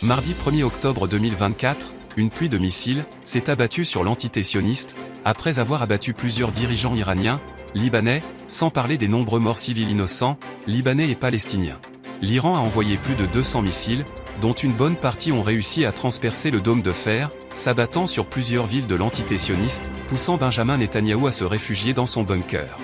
Mardi 1er octobre 2024, une pluie de missiles s'est abattue sur l'entité sioniste, après avoir abattu plusieurs dirigeants iraniens, libanais, sans parler des nombreux morts civils innocents, libanais et palestiniens. L'Iran a envoyé plus de 200 missiles, dont une bonne partie ont réussi à transpercer le dôme de fer, s'abattant sur plusieurs villes de l'entité sioniste, poussant Benjamin Netanyahou à se réfugier dans son bunker.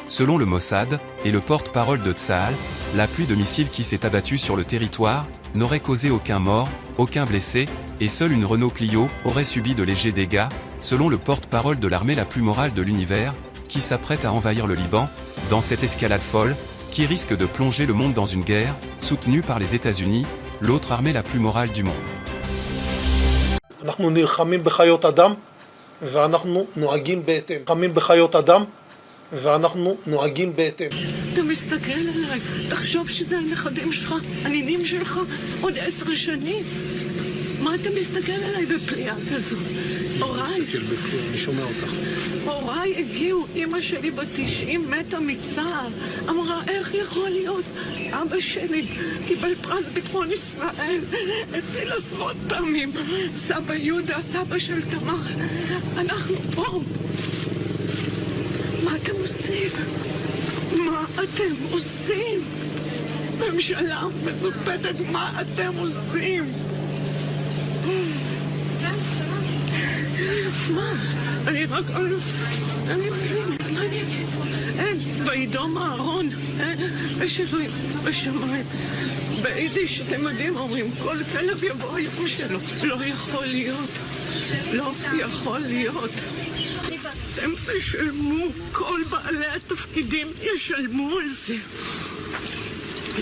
Selon le Mossad, et le porte-parole de Tsahal, la pluie de missiles qui s'est abattue sur le territoire n'aurait causé aucun mort, aucun blessé, et seule une Renault Clio aurait subi de légers dégâts, selon le porte-parole de l'armée la plus morale de l'univers, qui s'apprête à envahir le Liban, dans cette escalade folle, qui risque de plonger le monde dans une guerre, soutenue par les États-Unis, l'autre armée la plus morale du monde. אנחנו נלחמים בחיות אדם ואנחנו נוהגים בהתאם. נלחמים בחיות אדם ואנחנו נוהגים בהתאם. אתה מסתכל עליי, תחשוב שזה הנכדים שלך, הנינים שלך, עוד 10 שנים. מה אתה מסתכל עליי בפליאה כזו? הוריי... תסתכל בפליאה, אני שומע אותך. הוריי הגיעו, אמא שלי בת 90 מתה מצער. אמרה, איך יכול להיות? אבא שלי קיבל פרס ביטחון ישראל, הציל עשרות פעמים. סבא יהודה, סבא של תמר. אנחנו פה. מה אתם עושים? מה אתם עושים? ממשלה מזופתת, מה אתם עושים? מה? אני רק... אני מבין, מה אני אגיד? אין, וידום אהרון, יש אלוהים בשמיים. ביידיש, אתם יודעים, אומרים, כל כלב יבוא היום שלו. לא יכול להיות. לא יכול להיות. אתם תשלמו, כל בעלי התפקידים ישלמו על זה.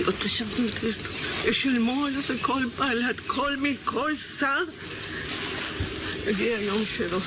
לא תשלמו את זה, ישלמו על זה כל בעלת, כל שר. הגיע היום שלו.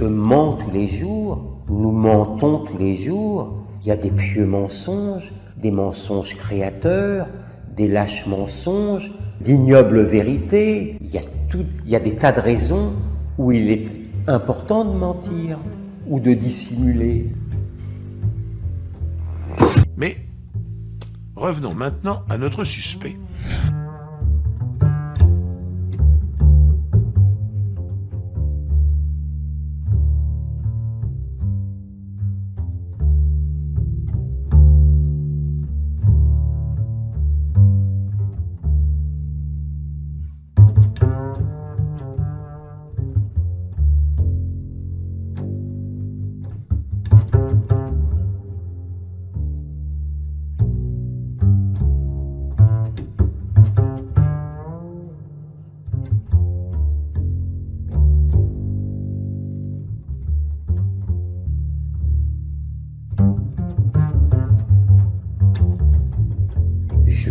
Je mens tous les jours, nous mentons tous les jours, il y a des pieux mensonges, des mensonges créateurs, des lâches mensonges, d'ignobles vérités, il y a des tas de raisons où il est important de mentir ou de dissimuler. Mais revenons maintenant à notre suspect.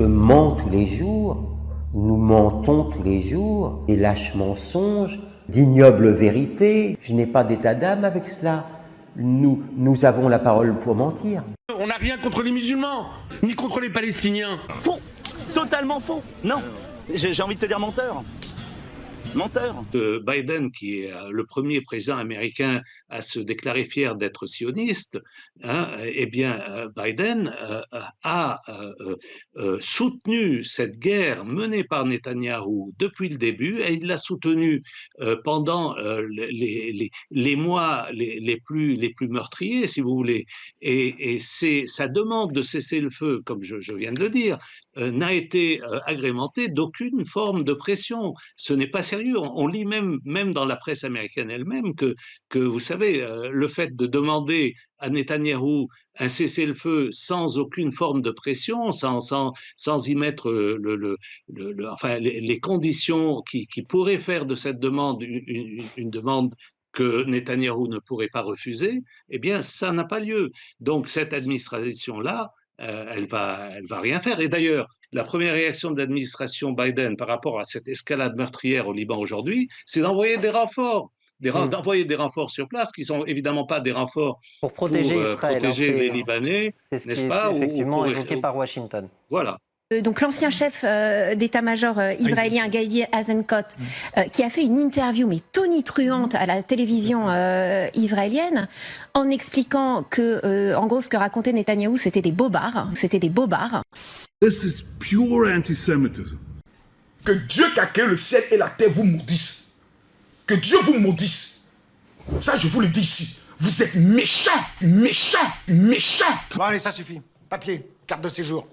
Je mens tous les jours, nous mentons tous les jours, des lâches mensonges, d'ignobles vérités. Je n'ai pas d'état d'âme avec cela. Nous avons la parole pour mentir. On n'a rien contre les musulmans, ni contre les Palestiniens. Faux. Totalement faux. Non. J'ai envie de te dire menteur. Menteur. Biden, qui est le premier président américain à se déclarer fier d'être sioniste, eh bien, Biden a soutenu cette guerre menée par Netanyahou depuis le début, et il l'a soutenue pendant les mois les plus meurtriers, si vous voulez. Et sa demande de cesser le feu, comme je viens de le dire, n'a été agrémentée d'aucune forme de pression. Ce n'est pas sérieux. On lit même dans la presse américaine elle-même que vous savez, le fait de demander à Netanyahou un cessez-le-feu sans aucune forme de pression, sans y mettre enfin, les conditions qui pourraient faire de cette demande une demande que Netanyahou ne pourrait pas refuser, eh bien, ça n'a pas lieu. Donc, cette administration-là, elle va rien faire. Et d'ailleurs, la première réaction de l'administration Biden par rapport à cette escalade meurtrière au Liban aujourd'hui, c'est d'envoyer des renforts. D'envoyer des renforts sur place, qui sont évidemment pas des renforts pour protéger Israël, protéger les Libanais, n'est-ce pas, effectivement évoqué par Washington. Voilà. Donc l'ancien chef d'état-major israélien Gadi Eisenkot, qui a fait une interview mais tonitruante à la télévision israélienne, en expliquant que, en gros, ce que racontait Netanyahou, c'était des bobards. This is pure anti-Semitism. Que Dieu qui a créé le ciel et la terre vous maudisse. Que Dieu vous maudisse. Ça, je vous le dis ici. Vous êtes méchants, méchants, méchants. Bon, allez, ça suffit. Papier, carte de séjour.